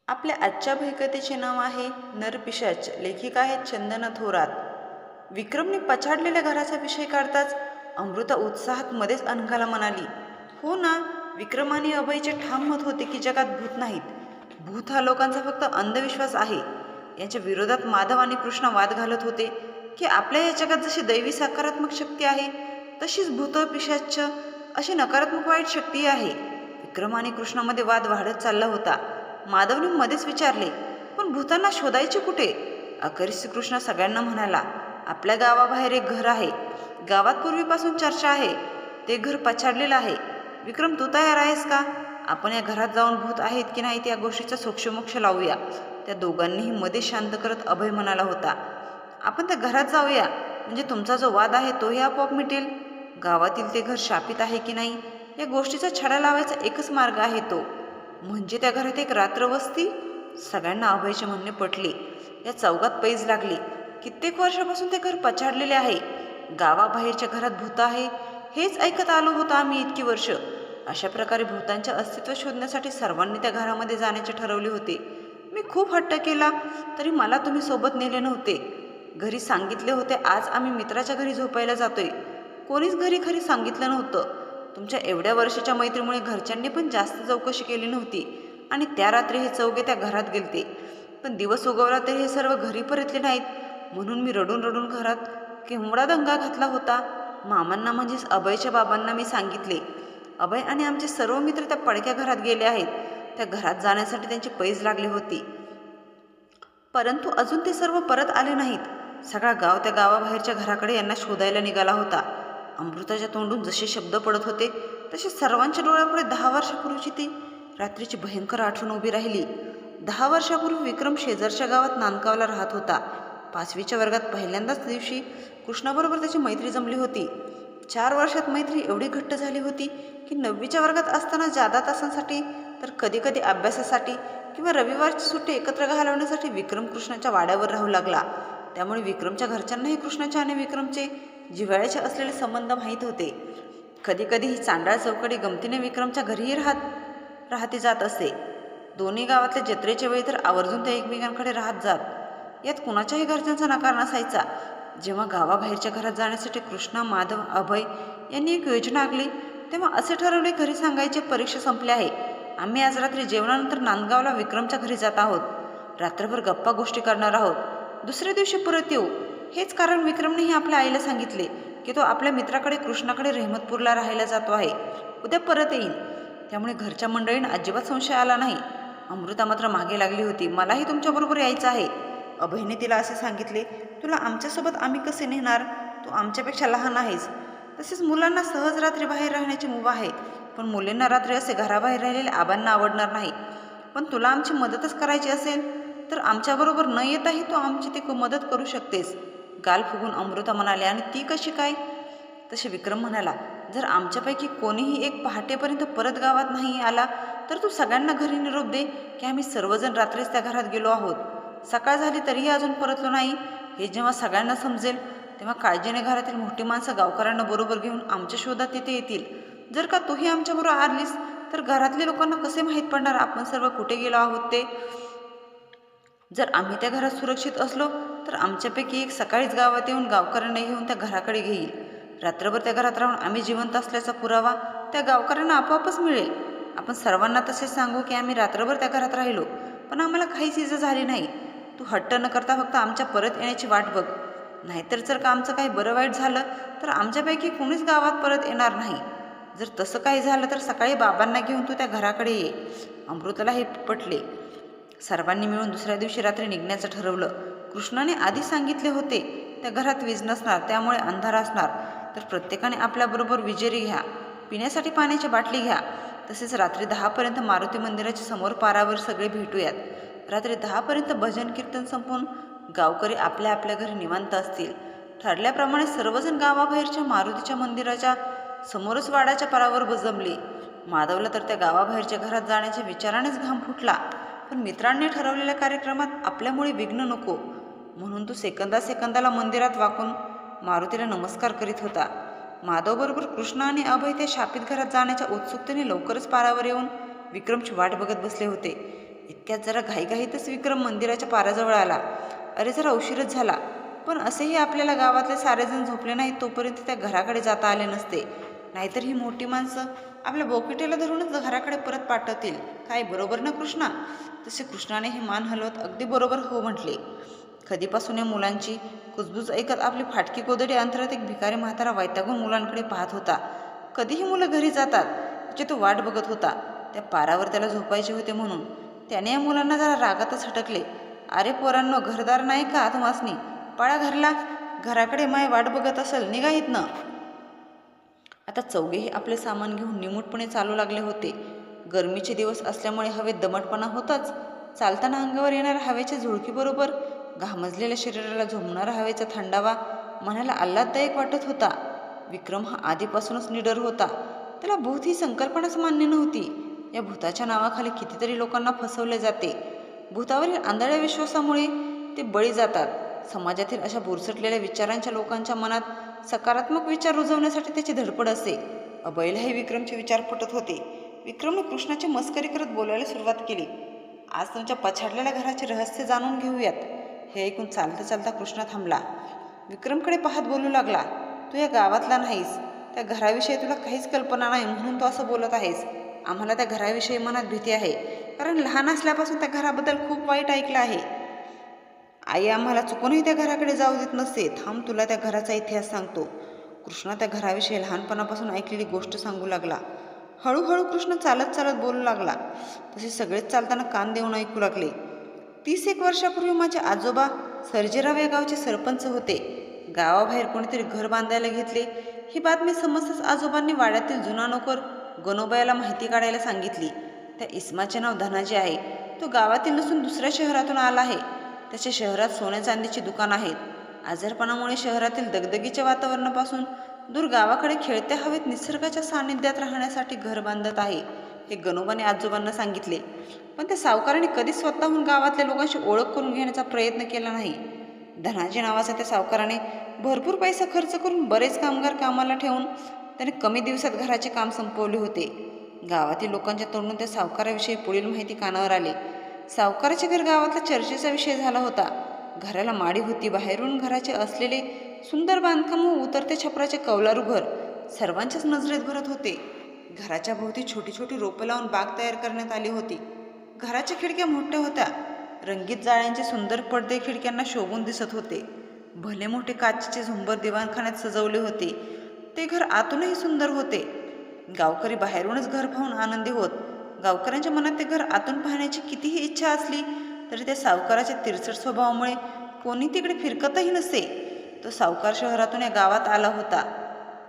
आपल्या आजच्या भयकथेचे नाव आहे नरपिशाच. लेखिका आहेत चंदना थोरात. विक्रमने पछाडलेल्या घराचा विषय काढताच अमृता उत्साहात मध्येच अनघाला म्हणाली, हो ना. विक्रम आणि अभयचे ठाम मत होते की जगात भूत नाहीत. भूत हा लोकांचा फक्त अंधविश्वास आहे. यांच्या विरोधात माधव आणि कृष्ण वाद घालत होते की आपल्या या जगात जशी दैवी सकारात्मक शक्ती आहे तशीच भूत पिशाच अशी नकारात्मक वाईट शक्ती आहे. विक्रम आणि कृष्णामध्ये वाद वाढत चालला होता. माधवने मध्येच विचारले, पण भूतांना शोधायचे कुठे? अखेरीस कृष्ण सगळ्यांना म्हणाला, आपल्या गावाबाहेर एक घर आहे. गावात पूर्वीपासून चर्चा आहे. ते घर पछाडलेलं आहे. विक्रम, तू तयार आहेस का? आपण या घरात जाऊन भूत आहेत की नाही त्या गोष्टीचा सोक्षमोक्ष लावूया. त्या दोघांनीही मध्ये शांत करत अभय म्हणाला होता, आपण त्या घरात जाऊया. म्हणजे तुमचा जो वाद आहे तोही आपोआप मिटेल. गावातील ते घर शापित आहे की नाही या गोष्टीचा छडा लावायचा एकच मार्ग आहे तो म्हणजे त्या घरात एक रात्र वस्ती. सगळ्यांना अभयचे म्हणणे पटले. या चौघात पैज लागली. कित्येक वर्षापासून ते घर पछाडलेले आहे. गावाबाहेरच्या घरात भूत आहे हेच ऐकत आलो होतो आम्ही इतकी वर्ष. अशा प्रकारे भूतांचे अस्तित्व शोधण्यासाठी सर्वांनी त्या घरामध्ये जाण्याचे ठरवले होते. मी खूप हट्ट केला तरी मला तुम्ही सोबत नेले नव्हते. घरी सांगितले होते आज आम्ही मित्राच्या घरी झोपायला जातोय. कोणीच घरी खरी सांगितलं नव्हतं. तुमच्या एवढ्या वर्षाच्या मैत्रीमुळे घरच्यांनी पण जास्त चौकशी केली नव्हती आणि त्या रात्री हे चौघे त्या घरात गेलते. पण दिवस उगवला तरी हे सर्व घरी परतले नाहीत. म्हणून मी रडून रडून घरात केवढा दंगा घातला होता. मामांना म्हणजेच अभयच्या बाबांना मी सांगितले. अभय आणि आमचे सर्व मित्र त्या पडक्या घरात गेले आहेत. त्या घरात जाण्यासाठी त्यांची पैज लागली होती. परंतु अजून ते सर्व परत आले नाहीत. सगळा गाव त्या गावाबाहेरच्या घराकडे यांना शोधायला निघाला होता. अमृताच्या तोंडून जसे शब्द पडत होते तसे सर्वांच्या डोळ्यापुढे 10 वर्षापूर्वीची ती रात्रीची भयंकर आठवण उभी राहिली. 10 वर्षापूर्वी विक्रम शेजारच्या गावात नांदगावला राहत होता. 5वीच्या वर्गात पहिल्यांदाच दिवशी कृष्णाबरोबर त्याची मैत्री जमली होती. 4 वर्षात मैत्री एवढी घट्ट झाली होती की 9वीच्या वर्गात असताना जादा तासांसाठी तर कधी कधी अभ्यासासाठी किंवा रविवारची सुट्टी एकत्र घालवण्यासाठी विक्रम कृष्णाच्या वाड्यावर राहू लागला. त्यामुळे विक्रमच्या घरच्यांनाही कृष्णाचे आणि विक्रमचे जिव्हाळ्याचे असलेले संबंध माहीत होते. कधी कधी ही चांडाळ चौकडी गमतीने विक्रमच्या घरीही राहती जात असे. दोन्ही गावातल्या जत्रेच्या वेळी तर आवर्जून त्या एकमेकांकडे राहत जात. यात कुणाच्याही घरच्यांचा नकार नसायचा. जेव्हा गावाबाहेरच्या घरात जाण्यासाठी कृष्णा, माधव, अभय यांनी एक योजना आखली तेव्हा असे ठरवले, घरी सांगायचे परीक्षा संपली आहे. आम्ही आज रात्री जेवणानंतर नांदगावला विक्रमच्या घरी जात आहोत. रात्रभर गप्पा गोष्टी करणार आहोत. दुसऱ्या दिवशी परत येऊ. हेच कारण विक्रमनेही आपल्या आईला सांगितले की तो आपल्या मित्राकडे कृष्णाकडे रहमतपूरला राहायला जातो आहे. उद्या परत येईल. त्यामुळे घरच्या मंडळींना अजिबात संशय आला नाही. अमृता मात्र मागे लागली होती. मलाही तुमच्याबरोबर यायचं आहे. अभयने तिला असे सांगितले, तुला आमच्यासोबत आम्ही कसे नेणार? तू आमच्यापेक्षा लहान आहेस. तसेच मुलांना सहज रात्री बाहेर राहण्याची मुभा आहे. पण मुलींना रात्री असे घराबाहेर राहिलेले आबांना आवडणार नाही. पण तुला आमची मदतच करायची असेल तर आमच्याबरोबर न येताही तू आमची ती मदत करू शकतेस. गाल फुगून अमृता म्हणाले, आणि ती कशी काय? तसे विक्रम म्हणाला, जर आमच्यापैकी कोणीही एक पहाटेपर्यंत परत गावात नाही आला तर तू सगळ्यांना घरी निरोप दे की आम्ही सर्वजण रात्रीच त्या घरात गेलो आहोत. सकाळ झाली तरीही अजून परतलो नाही. हे जेव्हा सगळ्यांना समजेल तेव्हा काळजीने घरातील मोठी माणसं गावकऱ्यांना बरोबर घेऊन आमच्या शोधात तिथे येतील. जर का तूही आमच्याबरोबर आलीस तर घरातल्या लोकांना कसे माहीत पडणार आपण सर्व कुठे गेलो आहोत ते? जर आम्ही त्या घरात सुरक्षित असलो तर आमच्यापैकी एक सकाळीच गावात येऊन गावकऱ्यांना घेऊन त्या घराकडे घेईल. रात्रभर त्या घरात राहून आम्ही जिवंत असल्याचा पुरावा त्या गावकऱ्यांना आपोआपच मिळेल. आपण सर्वांना तसे सांगू की आम्ही रात्रभर त्या घरात राहिलो पण आम्हाला काहीच इजा झाली नाही. तू हट्ट न करता फक्त आमच्या परत येण्याची वाट बघ. नाहीतर जर का आमचं काही बरं वाईट झालं तर आमच्यापैकी कोणीच गावात परत येणार नाही. जर तसं काही झालं तर सकाळी बाबांना घेऊन तू त्या घराकडे ये. अमृताला हे पटले. सर्वांनी मिळून दुसऱ्या दिवशी रात्री निघण्याचं ठरवलं. कृष्णाने आधी सांगितले होते त्या घरात वीज नसणार त्यामुळे अंधार असणार. तर प्रत्येकाने आपल्याबरोबर विजेरी घ्या. पिण्यासाठी पाण्याची बाटली घ्या. तसेच रात्री 10पर्यंत मारुती मंदिराच्या समोर पारावर सगळे भेटूयात. रात्री 10पर्यंत भजन कीर्तन संपून गावकरी आपल्या आपल्या घरी निवांत असतील. ठरल्याप्रमाणे सर्वजण गावाबाहेरच्या मारुतीच्या मंदिराच्या समोरच वाड्याच्या पारावर जमले. माधवला तर त्या गावाबाहेरच्या घरात जाण्याच्या विचारानेच घाम फुटला. पण मित्रांनी ठरवलेल्या कार्यक्रमात आपल्यामुळे विघ्न नको म्हणून तो सेकंदाला मंदिरात वाकून मारुतीला नमस्कार करीत होता. माधवबरोबर कृष्ण आणि अभय त्या शापित घरात जाण्याच्या उत्सुकतेने लवकरच पारावर येऊन विक्रमची वाट बघत बसले होते. इतक्यात जरा घाईघाईतच विक्रम मंदिराच्या पाराजवळ आला. अरे जरा उशीरच झाला, पण असेही आपल्याला गावातले सारेजण झोपले नाहीत तोपर्यंत त्या घराकडे जाता आले नसते. नाहीतर ही मोठी माणसं आपल्या बोकिटेला धरूनच घराकडे परत पाठवतील. काय बरोबर ना कृष्णा? तसे कृष्णाने हे मान हलवत अगदी बरोबर हो म्हटले. कधीपासून या मुलांची कुजबूज ऐकत आपली फाटकी कोदडी अंतरात एक भिकारी म्हातारा वैतागून मुलांकडे पाहत होता. कधीही मुलं घरी जातात त्याची तो वाट बघत होता. त्या पारावर त्याला झोपायचे होते म्हणून त्याने या मुलांना जरा रागातच हटकले. अरे पोरांनो, घरदार नाही का तुम्हासनी? पळा घरला, घराकडे माय वाट बघत असेल, निघा इथनं. आता चौघेही आपले सामान घेऊन निमूटपणे चालू लागले होते. गरमीचे दिवस असल्यामुळे हवेत दमटपणा होताच. चालताना अंगावर येणाऱ्या हवेच्या झुळकीबरोबर घामजलेल्या शरीराला झोंबणारा हवेचा थंडावा मनाला आल्हाददायक वाटत होता. विक्रम हा आधीपासूनच निडर होता. त्याला भूत ही संकल्पनाच मान्य नव्हती. या भूताच्या नावाखाली कितीतरी लोकांना फसवले जाते. भूतावरील आंधळ्या विश्वासामुळे ते बळी जातात. समाजातील अशा बुरसटलेल्या विचारांच्या लोकांच्या मनात सकारात्मक विचार रुजवण्यासाठी त्याची धडपड असे. अभयलाही विक्रमचे विचार पटत होते. विक्रमने कृष्णाची मस्करी करत बोलायला सुरुवात केली. आज तुमच्या पछाडलेल्या घराचे रहस्य जाणून घेऊयात. हे ऐकून चालता चालता कृष्णा थांबला. विक्रमकडे पाहत बोलू लागला. तू या गावातला नाहीस, त्या घराविषयी तुला काहीच कल्पना नाही म्हणून तू असं बोलत आहेस. आम्हाला त्या घराविषयी मनात भीती आहे, कारण लहान असल्यापासून त्या घराबद्दल खूप वाईट ऐकलं आहे. आई आम्हाला चुकूनही त्या घराकडे जाऊ देत नसते. थांब, तुला त्या घराचा इतिहास सांगतो. कृष्णा त्या घराविषयी लहानपणापासून ऐकलेली गोष्ट सांगू लागला. हळूहळू कृष्ण चालत चालत बोलू लागला. तसे सगळेच चालताना कान देऊन ऐकू लागले. 30 वर्षापूर्वी माझे आजोबा सर्जेराव या गावचे सरपंच होते. गावाबाहेर कोणीतरी घर बांधायला घेतले ही बातमी समजताच आजोबांनी वाड्यातील जुना नोकर गणोबायाला माहिती काढायला सांगितली. त्या इस्माचे नाव धनाजी आहे. तो गावातील नसून दुसऱ्या शहरातून आला आहे. त्याच्या शहरात सोन्या चांदीची दुकान आहेत. आजारपणामुळे शहरातील दगदगीच्या वातावरणापासून दूर गावाकडे खेळत्या हवेत निसर्गाच्या सानिध्यात राहण्यासाठी घर बांधत आहे, हे गणोबाने आजोबांना सांगितले. पण त्या सावकाराने कधीच स्वतःहून गावातल्या लोकांशी ओळख करून घेण्याचा प्रयत्न केला नाही. धनाजी नावाचा त्या सावकाराने भरपूर पैसा खर्च करून बरेच कामगार कामाला ठेवून त्याने कमी दिवसात घराचे काम संपवले होते. गावातील लोकांच्या तोंडून त्या सावकाराविषयी पुढील माहिती कानावर आली. सावकाराचे घर गावातला चर्चेचा विषय झाला होता. घराला माडी होती. बाहेरून घराचे असलेले सुंदर बांधकाम व उतरत्या छपराचे कौलारू घर सर्वांच्याच नजरेत भरत होते. घराच्या भोवती छोटी छोटी रोपं लावून बाग तयार करण्यात आली होती. घराच्या खिडक्या मोठ्या होत्या. रंगीत जाळ्यांचे सुंदर पडदे खिडक्यांना शोभून दिसत होते. भले मोठे काचेचे झुंबर दिवाणखान्यात सजवले होते. ते घर आतूनही सुंदर होते. गावकरी बाहेरूनच घर पाहून आनंदी होत. गावकऱ्यांच्या मनात ते घर आतून पाहण्याची कितीही इच्छा असली तरी त्या सावकाराच्या तिरछट स्वभावामुळे कोणी तिकडे फिरकतही नसे. तो सावकार शहरातून या गावात आला होता.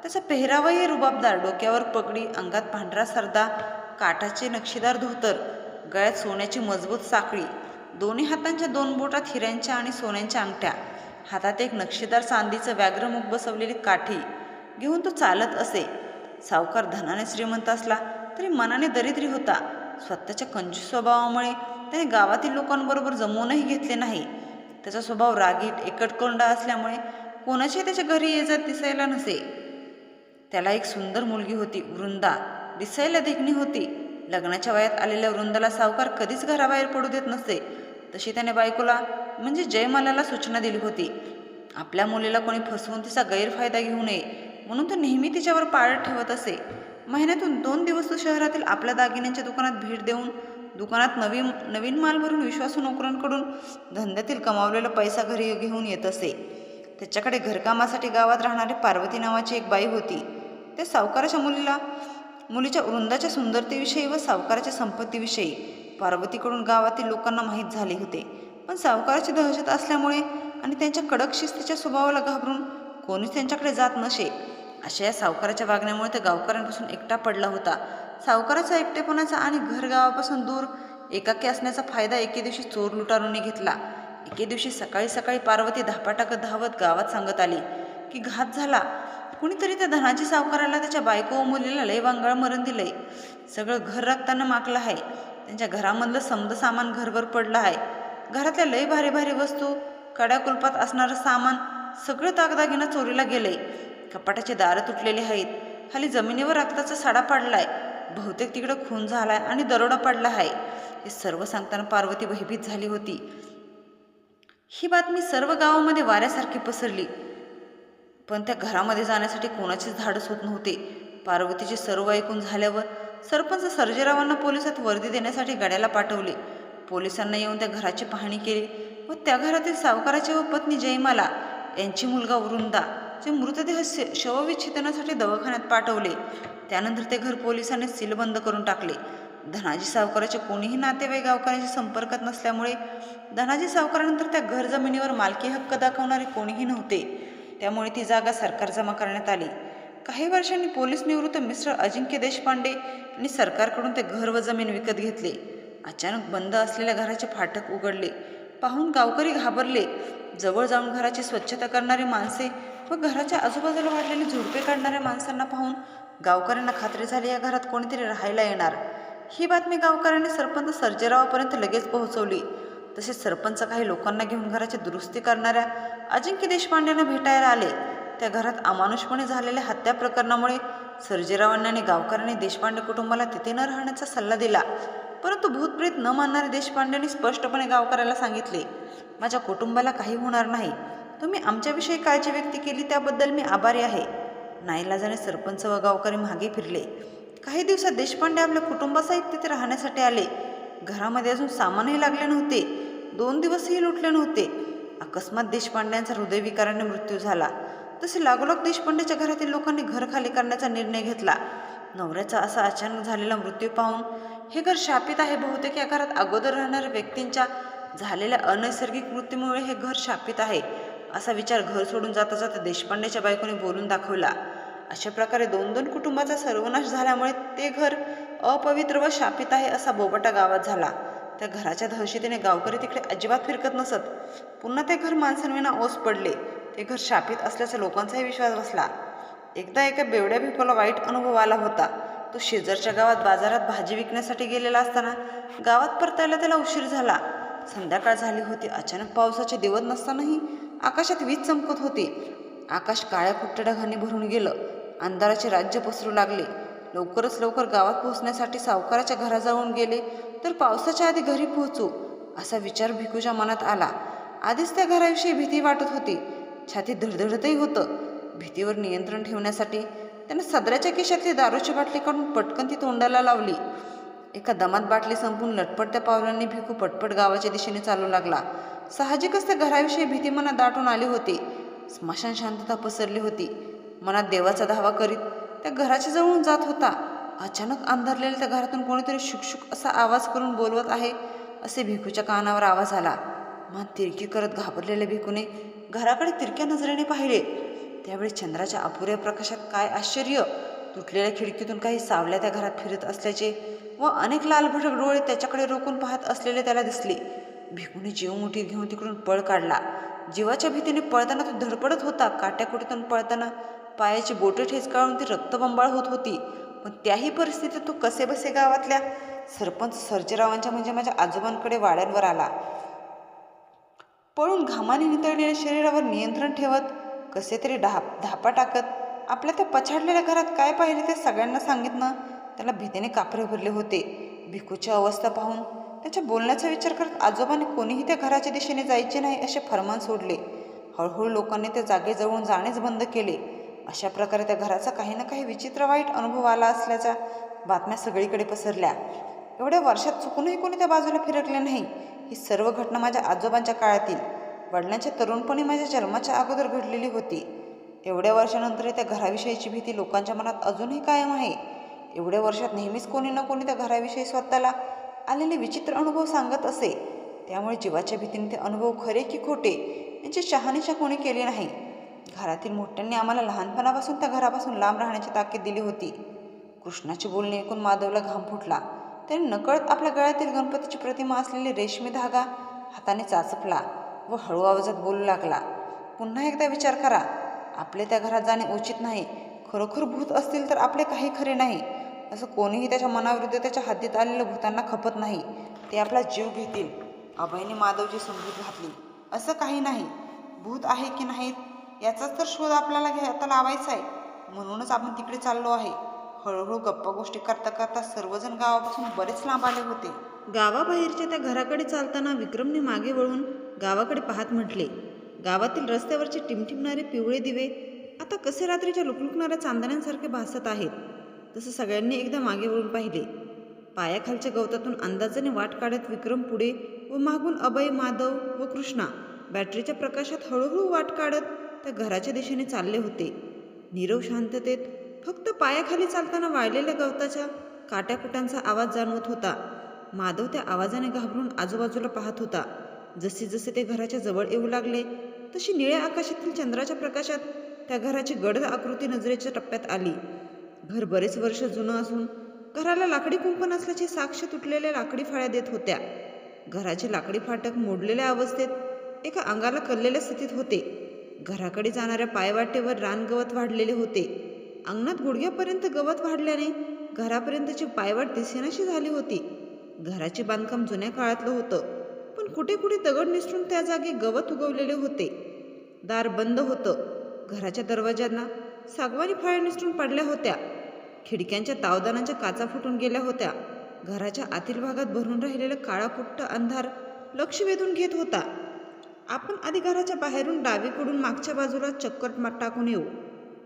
त्याचा पेहरावही रुबाबदार. डोक्यावर पगडी, अंगात पांढरा सरदा, काठाचे नक्षीदार धोतर, गळ्यात सोन्याची मजबूत साखळी, दोन्ही हातांच्या 2 बोटात हिऱ्यांच्या आणि सोन्यांच्या अंगठ्या, हातात एक नक्षीदार चांदीचं व्याघ्रमुख बसवलेली काठी घेऊन तो चालत असे. सावकार धनाने श्रीमंत असला तरी मनाने दरिद्री होता. स्वतःच्या कंजूस स्वभावामुळे त्याने गावातील लोकांबरोबर जमवूनही घेतले नाही. त्याचा स्वभाव रागीट, एकटकोंडा असल्यामुळे कोणाची त्याच्या घरी ये जात दिसायला नसे. त्याला एक सुंदर मुलगी होती, वृंदा. दिसायला देखणी होती. लग्नाच्या वयात आलेल्या वृंदाला सावकार कधीच घराबाहेर पडू देत नसे. तशी त्याने बायकोला म्हणजे जयमालाला सूचना दिली होती. आपल्या मुलीला कोणी फसवून तिचा गैरफायदा घेऊ नये म्हणून तो नेहमी तिच्यावर पाळत ठेवत असे. महिन्यातून 2 दिवस तो शहरातील आपल्या दागिन्यांच्या दुकानात भेट देऊन दुकानात नवीन माल भरून विश्वासू नोकरांकडून धंद्यातील कमावलेला पैसा घरी घेऊन येत असे. त्याच्याकडे घरकामासाठी गावात राहणारी पार्वती नावाची एक बाई होती. त्या सावकाराच्या मुलीच्या वृंदाच्या सुंदरतेविषयी व सावकाराच्या संपत्तीविषयी पार्वतीकडून गावातील लोकांना माहीत झाले होते. पण सावकाराची दहशत असल्यामुळे आणि त्यांच्या कडक शिस्तीच्या स्वभावाला घाबरून कोणीच त्यांच्याकडे जात नसे. अशा या सावकाराच्या वागण्यामुळे तो गावकऱ्यांपासून एकटा पडला होता. सावकाराचा एकटेपणाचा आणि घर गावापासून दूर एकाकी असण्याचा फायदा एके दिवशी चोर लुटारूंनी घेतला. एके दिवशी सकाळी सकाळी पार्वती धापाटाकत धावत गावात सांगत आली की घात झाला. कुणीतरी त्या धनाजी सावकाराला त्याच्या बायको व मुलीला लय वांगळ मरण दिलंय. सगळं घर रक्तानं माकलं आहे. त्यांच्या घरामधलं समद सामान घरभर पडलं आहे. घरातल्या लय भारी भारी वस्तू, कड्या कुलपात असणारं सामान सगळं दागदागिना चोरीला गेलंय. कपाटाचे दारं तुटलेले आहेत. खाली जमिनीवर रक्ताचा सडा पडलाय. बहुतेक तिकडं खून झालाय आणि दरोडा पडला आहे. हे सर्व सांगताना पार्वती भयभीत झाली होती. ही बातमी सर्व गावामध्ये वाऱ्यासारखी पसरली, पण त्या घरामध्ये जाण्यासाठी कोणाचेच धाडस होत नव्हते. पार्वतीचे सर्व ऐकून झाल्यावर सरपंच सर्जेरावांना पोलिसात वर्दी देण्यासाठी गाड्याला पाठवले. पोलिसांना येऊन त्या घराची पाहणी केली व त्या घरातील सावकाराची व पत्नी जयमाला यांची मुलगा वृंदा चे मृतदेह शवविच्छेदनासाठी दवाखान्यात पाठवले. त्यानंतर ते घर पोलिसांनी सीलबंद करून टाकले. धनाजी सावकाराचे कोणीही नातेवाईक गावकऱ्यांशी संपर्कात नसल्यामुळे धनाजी सावकारानंतर त्या घर जमिनीवर मालकी हक्क दाखवणारे कोणीही नव्हते. त्यामुळे ती जागा सरकार जमा करण्यात आली. काही वर्षांनी पोलीस निवृत्त मिस्टर अजिंक्य देशपांडे यांनी सरकारकडून ते घर व जमीन विकत घेतले. अचानक बंद असलेल्या घराचे फाटक उघडले पाहून गावकरी घाबरले. जवळ जाऊन घराची स्वच्छता करणारी माणसे व घराच्या आजूबाजूला वाढलेली झुडपे काढणाऱ्या माणसांना पाहून गावकऱ्यांना खात्री झाली या घरात कोणीतरी राहायला येणार. ही बातमी गावकऱ्यांनी सरपंच सर्जेरावापर्यंत लगेच पोहोचवली. तसेच सरपंच काही लोकांना घेऊन घराची दुरुस्ती करणाऱ्या अजिंक्य देशपांडेंना भेटायला आले. त्या घरात अमानुषपणे झालेल्या हत्या प्रकरणामुळे सर्जेरावांनी आणि गावकऱ्यांनी देशपांडे कुटुंबाला तिथे न राहण्याचा सल्ला दिला. परंतु भूतप्रेत न मानणारे देशपांडेंनी स्पष्टपणे गावकऱ्याला सांगितले, माझ्या कुटुंबाला काही होणार नाही. तुम्ही आमच्याविषयी काळजी व्यक्त केली त्याबद्दल मी आभारी आहे. नाईलाजाने सरपंच व गावकरी मागे फिरले. काही दिवसात देशपांडे आपल्या कुटुंबासहित तिथे राहण्यासाठी आले. घरामध्ये अजून सामानही लागले नव्हते. 2 दिवसही लुटले नव्हते. अकस्मात देशपांड्यांचा हृदयविकाराने मृत्यू झाला. तसे लागोलाग देशपांडेच्या घरातील लोकांनी घर खाली करण्याचा निर्णय घेतला. नवऱ्याचा असा अचानक झालेला मृत्यू पाहून हे घर शापित आहे. बहुतेक या घरात अगोदर राहणाऱ्या व्यक्तींच्या झालेल्या अनैसर्गिक मृत्यूमुळे हे घर शापित आहे असा विचार घर सोडून जाता जाता देशपांडेच्या बायकोने बोलून दाखवला. अशा प्रकारे 2-2 कुटुंबाचा सर्वनाश झाल्यामुळे ते घर अपवित्र व शापित आहे असा बोबाटा गावात झाला. त्या घराच्या दहशतीने गावकरी तिकडे अजिबात फिरकत नसत. पुन्हा ते घर माणसांविना ओस पडले. ते घर शापित असल्याचा लोकांचाही विश्वास बसला. एकदा एका बेवड्या भिकोला वाईट अनुभव आला होता. तो शेजारच्या गावात बाजारात भाजी विकण्यासाठी गेलेला असताना गावात परतायला त्याला उशीर झाला. संध्याकाळ झाली होती. अचानक पावसाचे दिवस नसतानाही आकाशात वीज चमकत होती. आकाश काळ्या कुट्ट ढगांनी भरून गेलं. अंधाराचे राज्य पसरू लागले. लवकरच लवकर गावात पोहोचण्यासाठी सावकाराच्या घराजवळून गेले तर पावसाच्या आधी घरी पोहोचू असा विचार भिकूच्या मनात आला. आधीच त्या घराविषयी भीती वाटत होती. छाती धडधडतही होतं. भीतीवर नियंत्रण ठेवण्यासाठी त्यानं सदराच्या खिशातली दारूची बाटली काढून पटकन ती तोंडाला लावली. एका दमात बाटली संपून लटपटत्या पावलांनी भिकू पटपट गावाच्या दिशेने चालू लागला. साहजिकच त्या घराविषयी भीती मनात दाटून आली होती. स्मशान शांतता पसरली होती. मनात देवाचा धावा करीत त्या घराच्या जवळून जात होता. अचानक अंधारलेल्या त्या घरातून कोणीतरी शुकशुक असा आवाज करून बोलवत आहे असे भिकूच्या कानावर आवाज आला. मान तिरकी करत घाबरलेल्या भिकूने घराकडे तिरक्या नजरेने पाहिले. त्यावेळी चंद्राच्या अपुऱ्या प्रकाशात काय आश्चर्य! तुटलेल्या खिडकीतून काही सावल्या त्या घरात फिरत असल्याचे व अनेक लालभडक डोळे त्याच्याकडे रोखून पाहत असलेले त्याला दिसले. भिकूने जीव मुठीत घेऊन तिकडून पळ काढला. जीवाच्या भीतीने पळताना तो धडपडत होता. काट्याकुटीतून पळताना पायाची बोटे ठेचकाळून ती रक्तबंबाळ होत होती. पण त्याही परिस्थितीत तो कसेबसे गावातल्या सरपंच सर्जेरावांच्या म्हणजे माझ्या आजोबांकडे वाड्यांवर आला. पळून घामाने नितळलेल्या शरीरावर नियंत्रण ठेवत कसे तरी धापा टाकत आपल्या त्या पछाडलेल्या घरात काय पाहिले ते सगळ्यांना सांगितलं. त्याला भीतीने कापरे भरले होते. भिकूची अवस्था पाहून त्याच्या बोलण्याचा विचार करत आजोबांनी कोणीही त्या घराच्या दिशेने जायचे नाही असे फरमान सोडले. हळूहळू लोकांनी त्या जागेजवळून जाणेच बंद केले. अशा प्रकारे त्या घराचा काही ना काही विचित्र वाईट अनुभव आला असल्याच्या बातम्या सगळीकडे पसरल्या. एवढ्या वर्षात चुकूनही कोणी त्या बाजूला फिरकले नाही. ही सर्व घटना माझ्या आजोबांच्या काळातील वडिलांच्या तरुणपणी माझ्या जन्माच्या अगोदर घडलेली होती. एवढ्या वर्षानंतरही त्या घराविषयीची भीती लोकांच्या मनात अजूनही कायम आहे. एवढ्या वर्षात नेहमीच कोणी ना कोणी त्या घराविषयी स्वतःला आलेले विचित्र अनुभव सांगत असे. त्यामुळे जीवाच्या भीतीने ते अनुभव खरे की खोटे यांची शहानिशा कोणी केली नाही. घरातील मोठ्यांनी आम्हाला लहानपणापासून त्या घरापासून लांब राहण्याची ताकीद दिली होती. कृष्णाची बोलणी ऐकून माधवला घाम फुटला. त्याने नकळत आपल्या गळ्यातील गणपतीची प्रतिमा असलेली रेशमी धागा हाताने चाचपला व हळू आवाजात बोलू लागला, पुन्हा एकदा विचार करा. आपले त्या घरात जाणे उचित नाही. खरोखर भूत असतील तर आपले काही खरे नाही. असं कोणीही त्याच्या मनाविरुद्ध त्याच्या हद्दीत आलेल्या भूतांना खपत नाही. ते आपला जीव घेतील. अभयने माधवची समजूत घातली. असं काही नाही. भूत आहे की नाहीत याचाच तर शोध आपल्याला आता लावायचा आहे. म्हणूनच आपण तिकडे चाललो आहे. हळूहळू गप्पा गोष्टी करता करता सर्वजण गावापासून बरेच लांब आले होते. गावाबाहेरच्या त्या घराकडे चालताना विक्रमने मागे वळून गावाकडे पाहत म्हटले, गावातील रस्त्यावरचे टिमटिमणारे पिवळे दिवे आता कसे रात्रीच्या लुकलुकणाऱ्या चांदण्यांसारखे भासत आहेत. तसं सगळ्यांनी एकदा मागे वळून पाहिले. पायाखालच्या गवतातून अंदाजाने वाट काढत विक्रम पुढे व मागून अभय, माधव व कृष्णा बॅटरीच्या प्रकाशात हळूहळू वाट काढत त्या घराच्या दिशेने चालले होते. नीरव शांततेत फक्त पायाखाली चालताना वाळलेल्या गवताच्या काट्याकुटांचा आवाज जाणवत होता. माधव त्या आवाजाने घाबरून आजूबाजूला पाहत होता. जसे जसे ते घराच्या जवळ येऊ लागले तशी निळ्या आकाशातील चंद्राच्या प्रकाशात त्या घराची गडद आकृती नजरेच्या टप्प्यात आली. घर बरेच वर्ष जुनं असून घराला लाकडी कुंपण असल्याची साक्ष तुटलेल्या लाकडी फाळ्या देत होत्या. घराचे लाकडी फाटक मोडलेल्या अवस्थेत एका अंगाला कललेल्या स्थितीत होते. घराकडे जाणाऱ्या पायवाटेवर रानगवत वाढलेले होते. अंगणात गुडघ्यापर्यंत गवत वाढल्याने घरापर्यंतची पायवाट दिसेनाशी झाली होती. घराचे बांधकाम जुन्या काळातलं होतं, पण कुठे कुठे दगड निसरून त्या जागी गवत उगवलेले होते. दार बंद होतं. घराच्या दरवाज्यांना सागवानी फाळ्या निसरून पडल्या होत्या. खिडक्यांच्या तावदानाच्या काचा फुटून गेल्या होत्या. घराच्या आतील भागात भरून राहिलेला काळाकुट्ट अंधार लक्ष वेधून घेत होता. आपण आधी घराच्या बाहेरून डावीकडून मागच्या बाजूला चक्कर टाकून येऊ,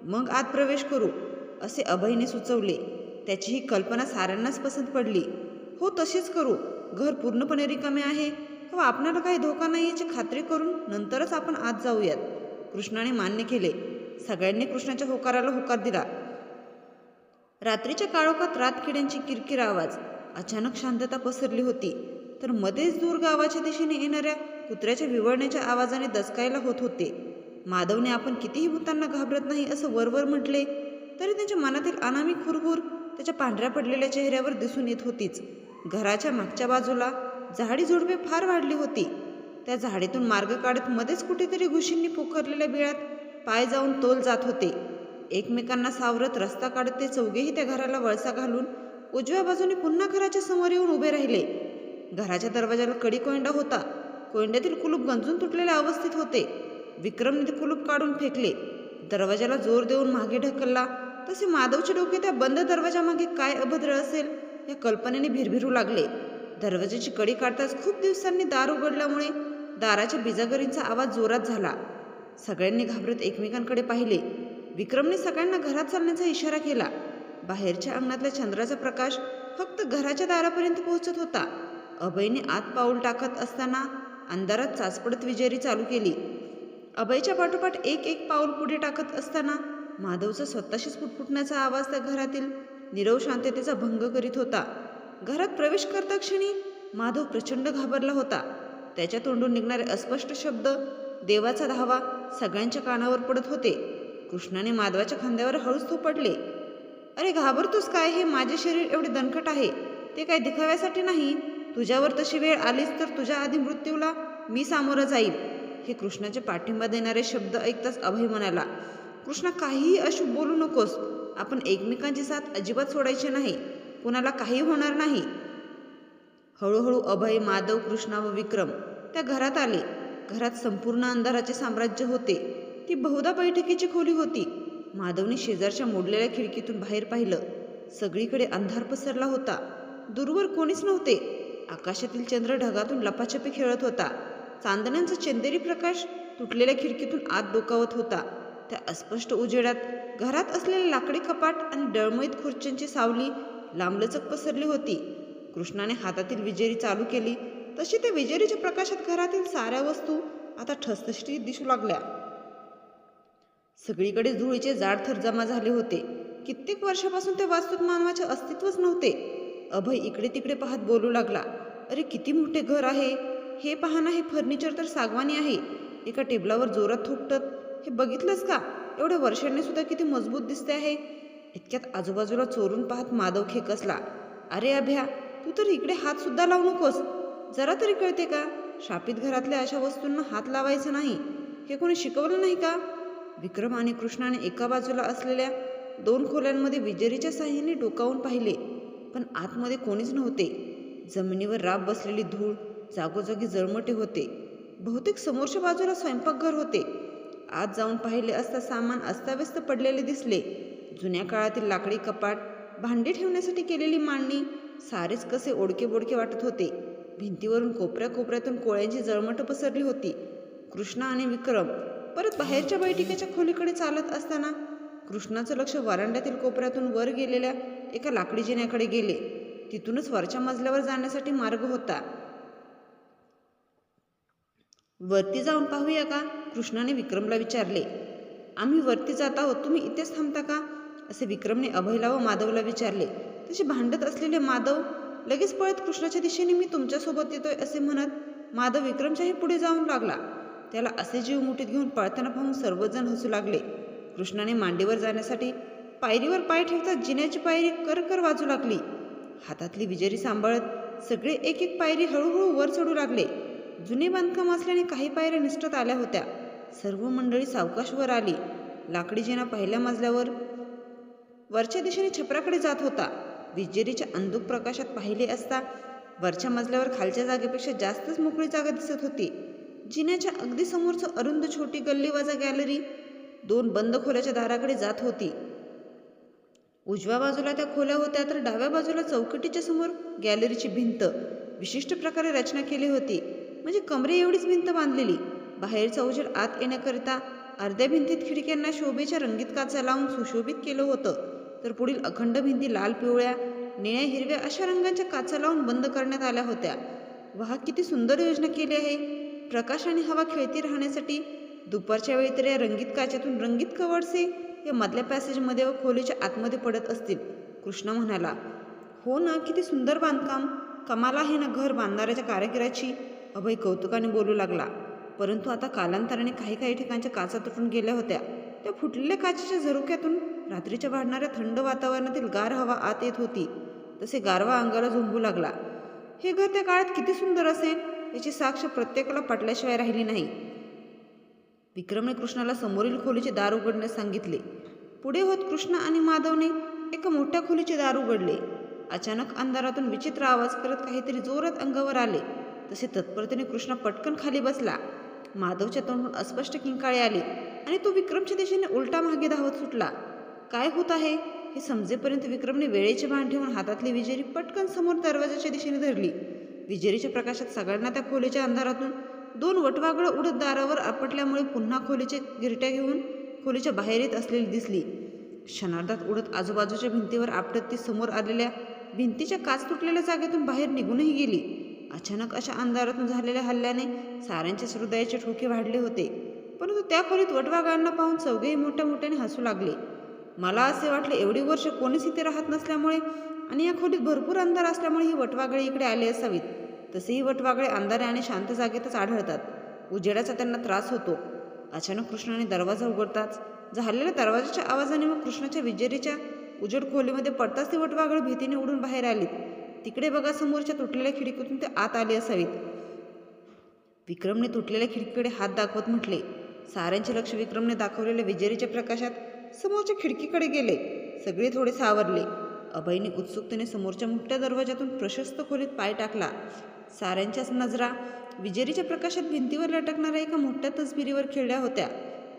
मग आत प्रवेश करू, असे अभयने सुचवले. त्याची ही कल्पना साऱ्यांनाच पसंत पडली. हो, तशीच करू. घर पूर्णपणे रिकामे आहे व आपणाला काही धोका नाही याची खात्री करून नंतरच आपण आत जाऊयात. कृष्णाने मान्य केले. सगळ्यांनी कृष्णाच्या होकाराला होकार दिला. रात्रीच्या काळोखात रातकिड्यांची किरकिर आवाज, अचानक शांतता पसरली होती. तर मध्येच दूर गावाच्या दिशेने येणाऱ्या कुत्र्याच्या विवळण्याच्या आवाजाने दचकायला होत होते. माधवने आपण कितीही भूतांना घाबरत नाही असं वरवर म्हटले तरी त्यांच्या मनातील अनामी खुरहुर त्याच्या पांढऱ्या पडलेल्या चेहऱ्यावर दिसून येत होतीच. घराच्या मागच्या बाजूला झाडी झुडपे फार वाढली होती. त्या झाडीतून मार्ग काढत मध्येच कुठेतरी घुशींनी पोखरलेल्या बिळात पाय जाऊन तोल जात होते. एकमेकांना सावरत रस्ता काढत ते चौघेही त्या घराला वळसा घालून उजव्या बाजूने पुन्हा घराच्या समोर येऊन उभे राहिले. घराच्या दरवाजाला कडी कोयंडा होता. कोयंड्यातील कुलूप गंजून तुटलेल्या अवस्थेत होते. विक्रमने ते कुलूप काढून फेकले. दरवाजाला जोर देऊन मागे ढकलला तसे माधवचे डोके त्या बंद दरवाजामागे काय अभद्र असेल या कल्पनेने भिरभिरू लागले. दरवाजाची कडी काढताच खूप दिवसांनी दार उघडल्यामुळे दाराच्या बिजागरींचा आवाज जोरात झाला. सगळ्यांनी घाबरत एकमेकांकडे पाहिले. विक्रमने सगळ्यांना घरात चालण्याचा इशारा केला. बाहेरच्या अंगणातल्या चंद्राचा प्रकाश फक्त घराच्या दारापर्यंत पोहोचत होता. अभयने आत पाऊल टाकत असताना अंधारात चाचपडत विजेरी चालू केली. अभयच्या पाठोपाठ एक एक पाऊल पुढे टाकत असताना माधवचा स्वतःशीच पुटपुटण्याचा आवाज त्या घरातील नीरव शांततेचा भंग करीत होता. घरात प्रवेश करता क्षणी माधव प्रचंड घाबरला होता. त्याच्या तोंडून निघणारे अस्पष्ट शब्द, देवाचा धावा सगळ्यांच्या कानावर पडत होते. कृष्णाने माधवाच्या खांद्यावर हळूच थोपटले. अरे घाबरतोस काय? हे माझे शरीर एवढे दणकट आहे, ते काय दिखाव्यासाठी नाही. तुझ्यावर तशी वेळ आलीच तर तुझ्या आधी मृत्यूला मी सामोरं जाईल. हे कृष्णाचे पाठिंबा देणारे शब्द ऐकताच अभय म्हणाला, कृष्णा काहीही अशुभ बोलू नकोस. आपण एकमेकांची साथ अजिबात सोडायची नाही. कुणाला काही होणार नाही. हळूहळू अभय, माधव, कृष्णा व विक्रम त्या घरात आले. घरात संपूर्ण अंधाराचे साम्राज्य होते. ती बहुधा बैठकीची खोली होती. माधवने शेजारच्या मोडलेल्या खिडकीतून बाहेर पाहिलं. सगळीकडे अंधार पसरला होता. दूरवर कोणीच नव्हते. आकाशातील चंद्र ढगातून लपाछपी खेळत होता. चांदण्यांचा चंदेरी प्रकाश तुटलेल्या खिडकीतून आत डोकावत होता. त्या अस्पष्ट उजेडात घरात असलेले लाकडी कपाट आणि डळमळीत खुर्च्यांची सावली लांबलचक पसरली होती. कृष्णाने हातातील विजेरी चालू केली तशी त्या विजेरीच्या प्रकाशात घरातील साऱ्या वस्तू आता ठसठशीत दिसू लागल्या. सगळीकडे धुळीचे जाड थर जमा झाले होते. कित्येक वर्षापासून त्या वास्तूत मानवाचे अस्तित्वच नव्हते. अभय इकडे तिकडे पाहत बोलू लागला, अरे किती मोठे घर आहे हे पहा ना. हे फर्निचर तर सागवानी आहे. एका टेबलावर जोरात थोपटत, हे बघितलंस का? एवढ्या वर्षांनी सुद्धा किती मजबूत दिसते आहे. इतक्यात आजूबाजूला चोरून पाहत माधव खेकसला, अरे अभ्या, तू तर इकडे हात सुद्धा लावू नकोस. जरा तरी कळते का? शापित घरातल्या अशा वस्तूंना हात लावायचा नाही. हे कोणी शिकवलं नाही का? विक्रम आणि कृष्णाने एका बाजूला असलेल्या 2 खोल्यांमध्ये विजेरीच्या साह्याने डोकावून पाहिले, पण आतमध्ये कोणीच नव्हते. जमिनीवर राब बसलेली धूळ, जागोजागी जळमटे होते. बहुतेक समोरच्या बाजूला स्वयंपाकघर होते. आत जाऊन पाहिले असता सामान अस्ताव्यस्त पडलेले दिसले. जुन्या काळातील लाकडी कपाट, भांडी ठेवण्यासाठी केलेली मांडणी सारेच कसे ओडके बोडके वाटत होते. भिंतीवरून कोपऱ्या कोपऱ्यातून कोळ्यांची जळमट पसरली होती. कृष्णा आणि विक्रम परत बाहेरच्या बैठकीच्या खोलीकडे चालत असताना कृष्णाचं लक्ष वरांड्यातील कोपऱ्यातून वर गेलेल्या एका लाकडी जिन्याकडे गेले. तिथूनच वरच्या मजल्यावर जाण्यासाठी मार्ग होता. वरती जाऊन पाहूया का? कृष्णाने विक्रमला विचारले. आम्ही वरती जात आहोत, तुम्ही इथेच थांबता का? असे विक्रमने अभयला व माधवला विचारले. तसे भांडत असलेले माधव लगेच पळत कृष्णाच्या दिशेने मी तुमच्यासोबत येतोय असे म्हणत माधव विक्रमच्याही पुढे जाऊन लागला. त्याला असे जीव मुठीत घेऊन पळताना पाहून सर्वजण हसू लागले. कृष्णाने मांडीवर जाण्यासाठी पायरीवर पाय ठेवताच जिन्याची पायरी करकर वाजू लागली. हातातली विजेरी सांभाळत सगळे एक एक पायरी हळूहळू वर चढू लागले. जुने बांधकाम असल्याने काही पायऱ्या निष्ठत आल्या होत्या. सर्व मंडळी सावकाश वर आली. लाकडी जिना पहिल्या मजल्यावर वरच्या दिशेने छपराकडे जात होता. विजेरीच्या अंधुक प्रकाशात पाहिले असता वरच्या मजल्यावर खालच्या जागेपेक्षा जास्तच मोकळी जागा दिसत होती. जिन्याच्या अगदी समोरचं अरुंद छोटी गल्लीवाजा गॅलरी 2 बंद खोल्याच्या दाराकडे जात होती. उजव्या बाजूला त्या खोल्या होत्या तर डाव्या बाजूला चौकटीच्या समोर गॅलरीची भिंत विशिष्ट प्रकारे रचना केली होती. म्हणजे कमरे एवढीच भिंत बांधलेली. बाहेरचा उजेड आत येण्याकरिता अर्ध्या भिंतीत खिडक्यांना शोभेच्या रंगीत काचा लावून सुशोभित केलं होतं, तर पुढील अखंड भिंती लाल, पिवळ्या, निळ्या, हिरव्या अशा रंगांच्या काचा लावून बंद करण्यात आल्या होत्या. वाह, किती सुंदर योजना केली आहे. प्रकाश आणि हवा खेळती राहण्यासाठी दुपारच्या वेळी तर या रंगीत काचेतून रंगीत कवडसे या मधल्या पॅसेजमध्ये व खोलीच्या आतमध्ये पडत असतील. कृष्णा म्हणाला. हो ना, किती सुंदर बांधकाम. कमाल आहे ना घर बांधणाऱ्याच्या कारागिराची. अभय कौतुकाने बोलू लागला. परंतु आता कालांतराने काही ठिकाणच्या काचा तुटून गेल्या होत्या. त्या फुटलेल्या काचेच्या झरोक्यातून रात्रीच्या वाढणाऱ्या थंड वातावरणातील गार हवा आत येत होती. तसे गारवा अंगाला झोंबू लागला. हे घर त्या काळात किती सुंदर असेल याची साक्ष प्रत्येकाला पटल्याशिवाय राहिली नाही. विक्रमने कृष्णाला समोरील खोलीचे दार उघडण्यास सांगितले. पुढे होत कृष्णा आणि माधवने एका मोठ्या खोलीचे दार उघडले. अचानक अंधारातून विचित्र आवाज करत काहीतरी जोरात अंगावर आले. तसे तत्परतेने कृष्णा पटकन खाली बसला. माधवच्या तोंडून अस्पष्ट किंकाळी आली आणि तो विक्रमच्या दिशेने उलटा मागे धावत सुटला. काय होत आहे हे समजेपर्यंत विक्रमने वेळेचे भान ठेवून हातातली विजेरी पटकन समोर दरवाजाच्या दिशेने धरली. विजेरीच्या प्रकाशात सगळ्यांना त्या खोलीच्या अंधारातून 2 वटवागळं उडत दारावर आपटल्यामुळे पुन्हा खोलीचे गिरट्या घेऊन खोलीच्या बाहेर येत असलेली दिसली. क्षणार्धात उडत आजूबाजूच्या भिंतीवर आपटत ती समोर आलेल्या भिंतीच्या काच तुटलेल्या जागेतून बाहेर निघूनही गेली. अचानक अशा अंधारातून झालेल्या हल्ल्याने साऱ्यांच्याच हृदयाचे ठोके वाढले होते. परंतु त्या खोलीत वटवाघळांना पाहून चौघेही मोठ्या मोठ्याने हसू लागले. मला असे वाटले एवढी वर्ष कोणीच इथे राहत नसल्यामुळे आणि या खोलीत भरपूर अंधार असल्यामुळे ही वटवाघळे इकडे आली असावीत. तसेही वटवाघळे अंधाऱ्या आणि शांत जागेतच आढळतात. उजेडाचा त्यांना त्रास होतो. अचानक कृष्णाने दरवाजा उघडताच झालेल्या दरवाजाच्या आवाजाने व कृष्णाच्या विजेरीच्या उजेड खोलीमध्ये पडताच ती वटवाघळे भीतीने उडून बाहेर आलीत. तिकडे बघा, समोरच्या तुटलेल्या खिडकीतून ते आत आले असावीत. विक्रमने तुटलेल्या खिडकीकडे हात दाखवत म्हटले. साऱ्यांचे लक्ष विक्रमने दाखवलेल्या विजेरीच्या प्रकाशात समोरच्या खिडकीकडे गेले. सगळे थोडे सावरले. अभयने उत्सुकतेने समोरच्या मोठ्या दरवाजातून प्रशस्त खोलीत पाय टाकला. साऱ्यांच्याच नजरा विजेरीच्या प्रकाशात भिंतीवर लटकणाऱ्या एका मोठ्या तसबिरीवर खिळल्या होत्या.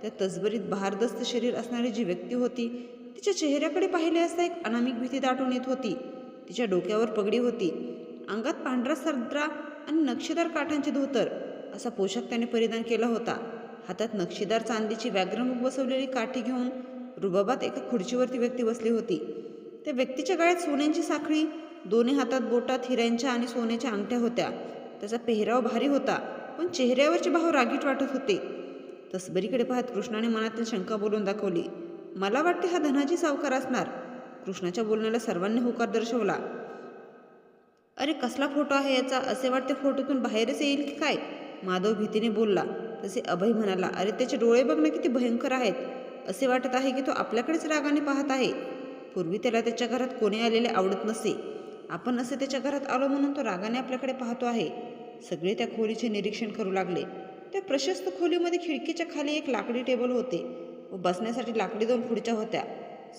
त्या तसबरीत बहारदस्त शरीर असणारी जी व्यक्ती होती तिच्या चेहऱ्याकडे पाहिले असता एक अनामिक भीती दाटून येत होती. तिच्या डोक्यावर पगडी होती. अंगात पांढरा सदरा आणि नक्षीदार काठांचे धोतर असा पोशाख त्याने परिधान केला होता. हातात नक्षीदार चांदीची व्याघ्रमुख बसवलेली काठी घेऊन रुबाबात एका खुर्चीवरती व्यक्ती बसली होती. त्या व्यक्तीच्या गळ्यात सोन्याची साखळी, दोन्ही हातात बोटात हिऱ्यांच्या आणि सोन्याच्या अंगठ्या होत्या. त्याचा पेहराव भारी होता, पण चेहऱ्यावरचे भाव रागीट वाटत होते. तसबरीकडे पाहत कृष्णाने मनातील शंका बोलून दाखवली. मला वाटते हा धनाजी सावकार असणार. कृष्णाच्या बोलण्याला सर्वांनी होकार दर्शवला. अरे कसला फोटो आहे याचा, असे वाटते फोटोतून बाहेरच येईल की काय? माधव भीतीने बोलला. तसे अभय म्हणाला. अरे त्याचे डोळे बघ ना, किती भयंकर आहेत. असे वाटत आहे की तो आपल्याकडेच रागाने पाहत आहे. पूर्वी त्याला त्याच्या घरात कोणी आलेले आवडत नसे. आपण असे त्याच्या घरात आलो म्हणून तो रागाने आपल्याकडे पाहतो आहे. सगळे त्या खोलीचे निरीक्षण करू लागले. त्या प्रशस्त खोलीमध्ये खिडकीच्या खाली एक लाकडी टेबल होते व बसण्यासाठी लाकडी 2 खुर्च्या होत्या.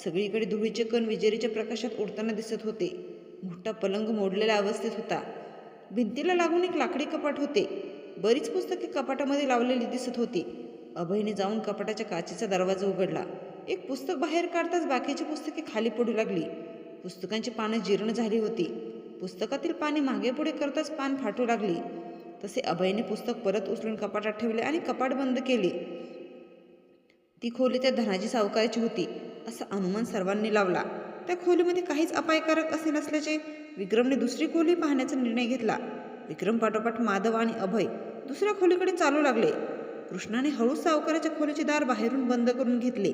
सगळीकडे धुळीचे कण विजेरीच्या प्रकाशात उडताना दिसत होते. मोठा पलंग मोडलेल्या अवस्थेत होता. भिंतीला लागून एक लाकडी कपाट होते. बरीच पुस्तके कपाटामध्ये लावलेली दिसत होती. अभयने जाऊन कपाटाच्या काचेचा दरवाजा उघडला. एक पुस्तक बाहेर काढताच बाकीची पुस्तके खाली पडू लागली. पुस्तकांची पानं जीर्ण झाली होती. पुस्तकातील पाने मागे पुढे करताच पान फाटू लागली. तसे अभयने पुस्तक परत उचलून कपाटात ठेवले आणि कपाट बंद केले. ती खोली त्या धनाजी सावकाराची होती असा अनुमान सर्वांनी लावला. त्या खोलीमध्ये काहीच अपायकारक असे नसल्याचे विक्रमने दुसरी खोली पाहण्याचा निर्णय घेतला. विक्रम पाठोपाठ माधव आणि अभय दुसऱ्या खोलीकडे चालू लागले. कृष्णाने हळूच सावकाराच्या खोलीचे दार बाहेरून बंद करून घेतले.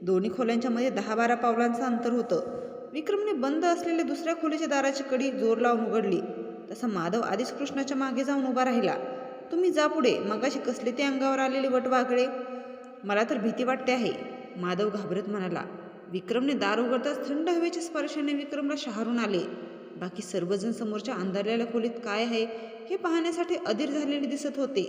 दोन्ही खोल्यांच्या मध्ये 10-12 पावलांचं अंतर होतं. विक्रमने बंद असलेल्या दुसऱ्या खोलीच्या दाराची कडी जोर लावून उघडली. तसा माधव आधीच कृष्णाच्या मागे जाऊन उभा राहिला. तुम्ही जा पुढे. मगाशी कसले ते अंगावर आलेले वटवाघळे? मला तर भीती वाटते आहे, माधव घाबरत म्हणाला. विक्रमने दार उघडताच थंड हवेच्या स्पर्शाने विक्रमला शहारून आले. बाकी सर्वजण समोरच्या अंधारलेल्या खोलीत काय आहे हे पाहण्यासाठी अधीर झालेले दिसत होते.